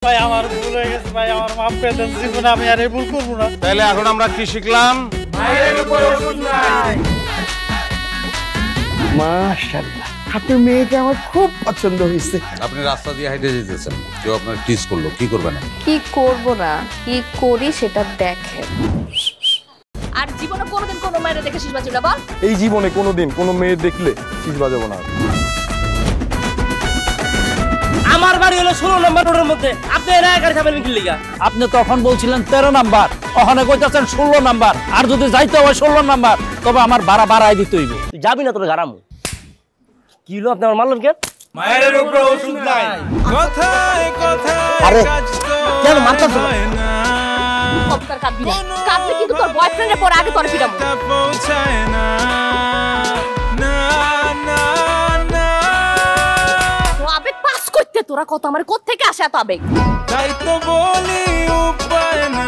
ভাই আমার ভুল হয়ে গেছে ভাই, আমার মাফ করে দেন, জীবনে আমি আর এই ভুল করবো না। তাহলে এখন আমরা কি শিখলাম? মায়ের উপর ওষুধ নাই। মাশাআল্লাহ, আপনার মেয়েকে আমার খুব পছন্দ হয়েছে। আপনি রাস্তা দিয়ে হাইটে যেতেছেন, কেউ আপনার টিজ করলো, কি করবেন? কি করব না, কি করি সেটা দেখেন। আর জীবনে কোনোদিন কোনো মেয়েরে দেখে শেষ বাজবে না বল। এই জীবনে কোনোদিন কোনো মেয়ে দেখলে শীষ বাজাবো না। আমার বাড়ি হলো 16 নম্বর রোডের মধ্যে, আপনি এর আগে গাড়ি চাবেন কি লিগা? আপনি তখন বলছিলেন 13 নাম্বার, ওখানে কইতাছেন 16 নাম্বার, আর যদি যাইতে হয় 16 নাম্বার তবে আমার ভাড়া বাড়াই দিতে হইব। তুই যাবি না তোর গারামু। কি হলো আপনি আমার মারলেন কেন? মায়ের উপর ওষুধ নাই। কথায় কথায় আরে কাজ তো কেন মারতাছ? কবুতর কাঁদবি না, কাঁদলে কিন্তু তোর বয়ফ্রেন্ডের পরে আগে তোর পিটাবো। পৌঁছায় না না না না, তো আবেগ পাস করতে তোরা কত আমার কোত্থেকে আসে এত আবেগ? তাই তো বলি উপায় না।